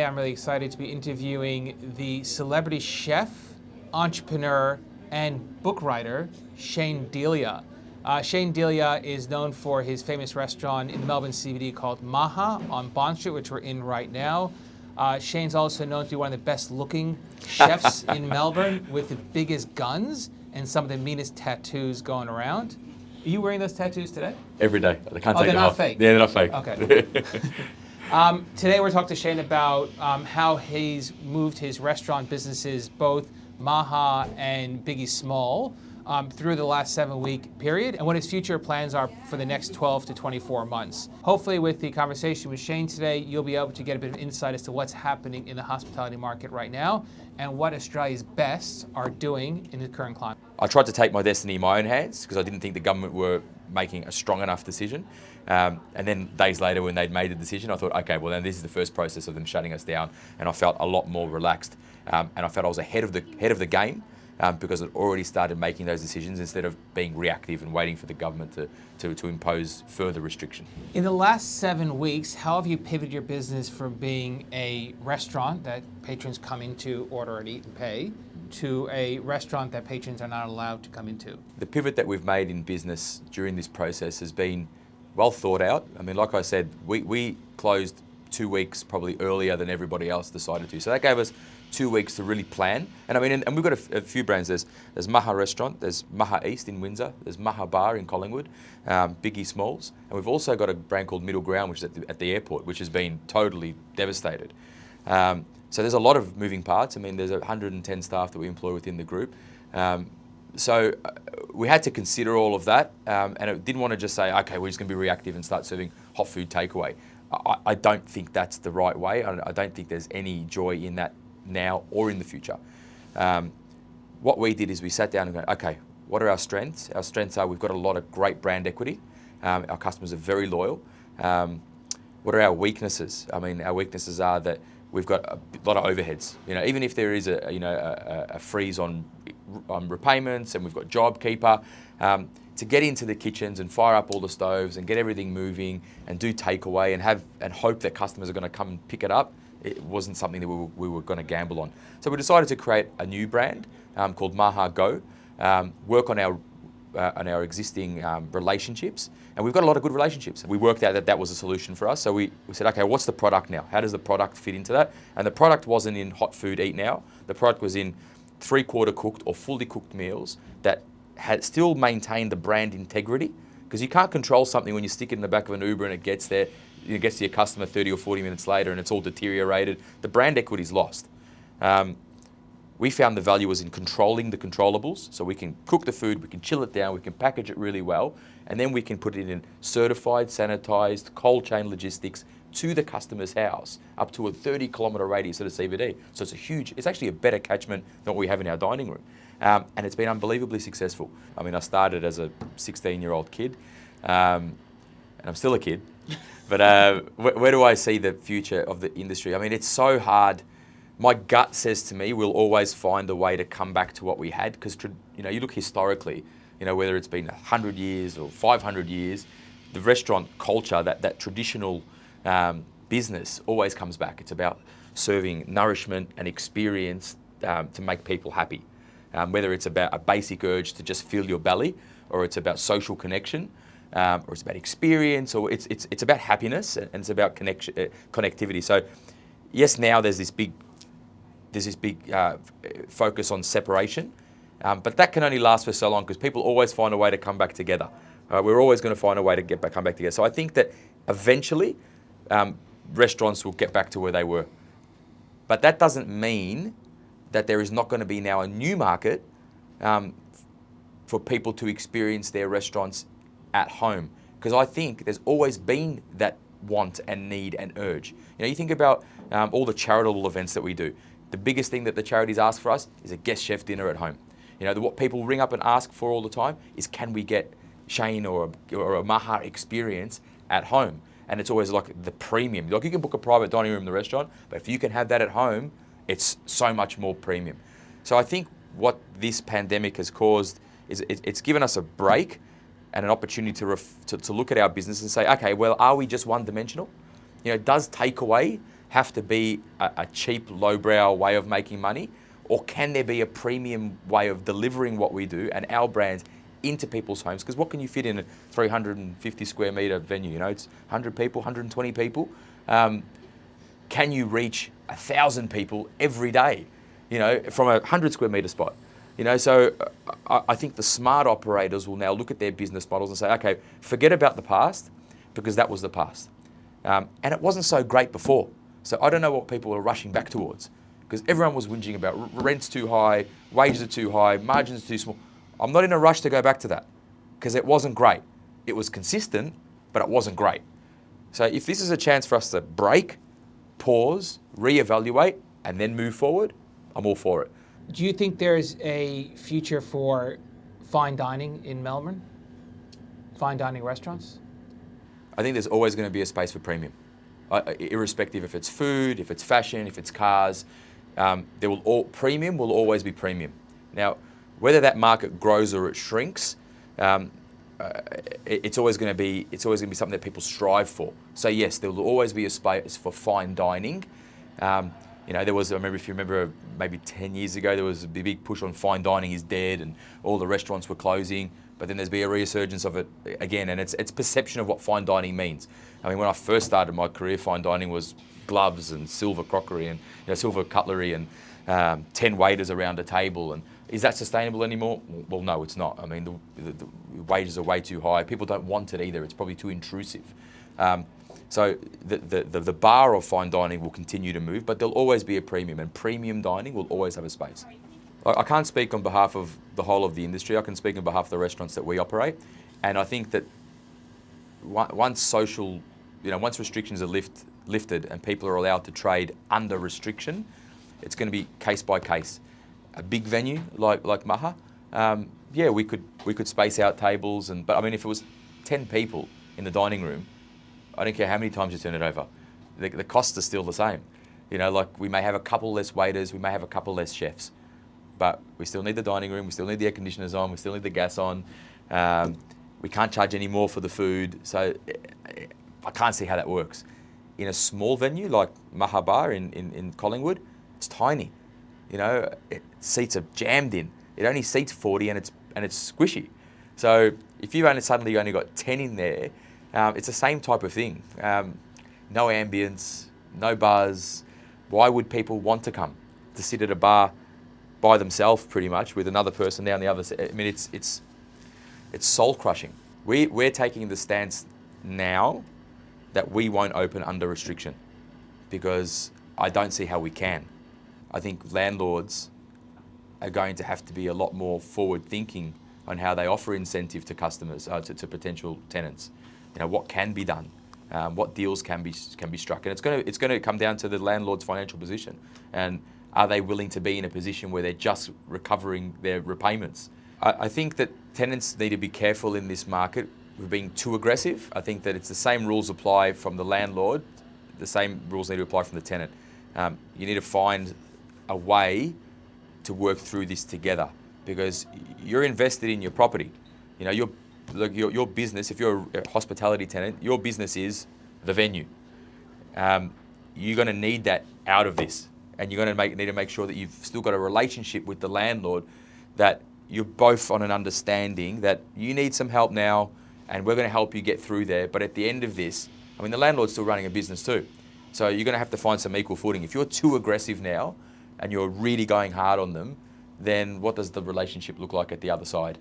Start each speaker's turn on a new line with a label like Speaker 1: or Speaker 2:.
Speaker 1: today I'm really excited to be interviewing the celebrity chef, entrepreneur, and book writer, Shane Delia. Shane Delia is known for his famous restaurant in the Melbourne CBD called Maha on Bond Street, which we're in right now. Shane's also known to be one of the best looking chefs in Melbourne with the biggest guns and some of the meanest tattoos going around. Are you wearing those tattoos today?
Speaker 2: Every day. I can't take
Speaker 1: they're
Speaker 2: them
Speaker 1: not
Speaker 2: off.
Speaker 1: fake?
Speaker 2: Yeah, they're not fake.
Speaker 1: Okay. Today we're talking to Shane about how he's moved his restaurant businesses, both Maha and Biggie Small, through the last 7-week period, and what his future plans are for the next 12 to 24 months. Hopefully with the conversation with Shane today, you'll be able to get a bit of insight as to what's happening in the hospitality market right now and what Australia's best are doing in the current climate.
Speaker 2: I tried to take my destiny in my own hands because I didn't think the government were making a strong enough decision. And then days later when they'd made the decision, I thought, okay, well then this is the first process of them shutting us down. And I felt a lot more relaxed. And I felt I was ahead of the game because I'd already started making those decisions instead of being reactive and waiting for the government to impose further restriction.
Speaker 1: In the last 7 weeks, how have you pivoted your business from being a restaurant that patrons come into, order and eat and pay, to a restaurant that patrons are not allowed to come into?
Speaker 2: The pivot that we've made in business during this process has been well thought out. I mean, like I said, we closed 2 weeks probably earlier than everybody else decided to. So that gave us 2 weeks to really plan. And I mean, and we've got a few brands. There's Maha Restaurant, there's Maha East in Windsor, there's Maha Bar in Collingwood, Biggie Smalls. And we've also got a brand called Middle Ground, which is at the airport, which has been totally devastated. So there's a lot of moving parts. I mean, there's 110 staff that we employ within the group. So we had to consider all of that, and it didn't want to just say, okay, we're just going to be reactive and start serving hot food takeaway. I don't think that's the right way. I don't think there's any joy in that now or in the future. What we did is we sat down and went, okay, what are our strengths? Our strengths are we've got a lot of great brand equity. Our customers are very loyal. What are our weaknesses? I mean, our weaknesses are that we've got a lot of overheads. You know, even if there is a freeze on repayments and we've got JobKeeper, to get into the kitchens and fire up all the stoves and get everything moving and do takeaway and hope that customers are going to come and pick it up, it wasn't something that we were going to gamble on. So we decided to create a new brand called Maha Go, work on our existing relationships, and we've got a lot of good relationships. We worked out that was a solution for us, so we said, okay, what's the product now? How does the product fit into that? And the product wasn't in hot food eat now. The product was in 3/4 cooked or fully cooked meals that had still maintained the brand integrity, because you can't control something when you stick it in the back of an Uber and it gets there, it gets to your customer 30 or 40 minutes later and it's all deteriorated. The brand equity is lost. We found the value was in controlling the controllables, so we can cook the food, we can chill it down, we can package it really well, and then we can put it in certified, sanitized, cold chain logistics to the customer's house, up to a 30-kilometre radius of the CBD. So it's actually a better catchment than what we have in our dining room. And it's been unbelievably successful. I mean, I started as a 16-year-old kid, and I'm still a kid, but where do I see the future of the industry? I mean, it's so hard. My gut says to me, we'll always find a way to come back to what we had, because you look historically, whether it's been 100 years or 500 years, the restaurant culture, that traditional business always comes back. It's about serving nourishment and experience to make people happy. Whether it's about a basic urge to just fill your belly, or it's about social connection, or it's about experience, or it's about happiness, and it's about connectivity. So yes, now there's this big focus on separation, but that can only last for so long, because people always find a way to come back together. We're always going to find a way to come back together. So I think that eventually restaurants will get back to where they were. But that doesn't mean that there is not going to be now a new market for people to experience their restaurants at home. Because I think there's always been that want and need and urge. You think about all the charitable events that we do. The biggest thing that the charities ask for us is a guest chef dinner at home. What people ring up and ask for all the time is, can we get Shane or a Maha experience at home? And it's always like the premium. Like, you can book a private dining room in the restaurant, but if you can have that at home, it's so much more premium. So I think what this pandemic has caused is it's given us a break and an opportunity to look at our business and say, okay, well, are we just one-dimensional? Does takeaway have to be a cheap, lowbrow way of making money? Or can there be a premium way of delivering what we do and our brands into people's homes? Because what can you fit in a 350 square metre venue? You know, it's 100 people, 120 people. Can you reach 1,000 people every day, you know, from a 100 square metre spot? You know, so I think the smart operators will now look at their business models and say, okay, forget about the past, because that was the past. And it wasn't so great before. So I don't know what people are rushing back towards, because everyone was whinging about rent's too high, wages are too high, margins are too small. I'm not in a rush to go back to that, because it wasn't great. It was consistent, but it wasn't great. So if this is a chance for us to break, pause, reevaluate, and then move forward, I'm all for it.
Speaker 1: Do you think there's a future for fine dining in Melbourne? Fine dining restaurants?
Speaker 2: I think there's always going to be a space for premium, irrespective if it's food, if it's fashion, if it's cars. Premium will always be premium. Now, whether that market grows or it shrinks, it's always going to be something that people strive for. So yes, there will always be a space for fine dining. You know, I remember, if you remember, maybe 10 years ago, there was a big push on fine dining is dead and all the restaurants were closing. But then there's been a resurgence of it again, and it's perception of what fine dining means. I mean, when I first started my career, fine dining was gloves and silver crockery and silver cutlery and 10 waiters around a table. And is that sustainable anymore? Well, no, it's not. I mean, the wages are way too high. People don't want it either. It's probably too intrusive. So the bar of fine dining will continue to move, but there'll always be a premium, and premium dining will always have a space. I can't speak on behalf of the whole of the industry. I can speak on behalf of the restaurants that we operate, and I think that once restrictions are lifted and people are allowed to trade under restriction, it's going to be case by case. A big venue like Maha, yeah, we could space out tables, but I mean, if it was 10 people in the dining room, I don't care how many times you turn it over, the costs are still the same. You know, like we may have a couple less waiters, we may have a couple less chefs, but we still need the dining room, we still need the air conditioners on, we still need the gas on. We can't charge any more for the food, so I can't see how that works. In a small venue like Maha Bar in Collingwood, it's tiny. You know, seats are jammed in. It only seats 40 and it's squishy. So if you suddenly only got 10 in there, it's the same type of thing. No ambience, no buzz. Why would people want to come to sit at a bar by themselves, pretty much, with another person down the other side? I mean, it's soul crushing. We're taking the stance now that we won't open under restriction, because I don't see how we can. I think landlords are going to have to be a lot more forward thinking on how they offer incentive to customers, to potential tenants. You know, what can be done, what deals can be struck, and it's going to come down to the landlord's financial position, and are they willing to be in a position where they're just recovering their repayments? I think that tenants need to be careful in this market with being too aggressive. I think that it's the same rules apply from the landlord, the same rules need to apply from the tenant. You need to find a way to work through this together, because you're invested in your property. You know, your business, if you're a hospitality tenant, your business is the venue. You're going to need that out of this, and you're going to need to make sure that you've still got a relationship with the landlord, that you're both on an understanding that you need some help now, and we're going to help you get through there. But at the end of this, I mean, the landlord's still running a business too. So you're going to have to find some equal footing. If you're too aggressive now and you're really going hard on them, then what does the relationship look like at the other side?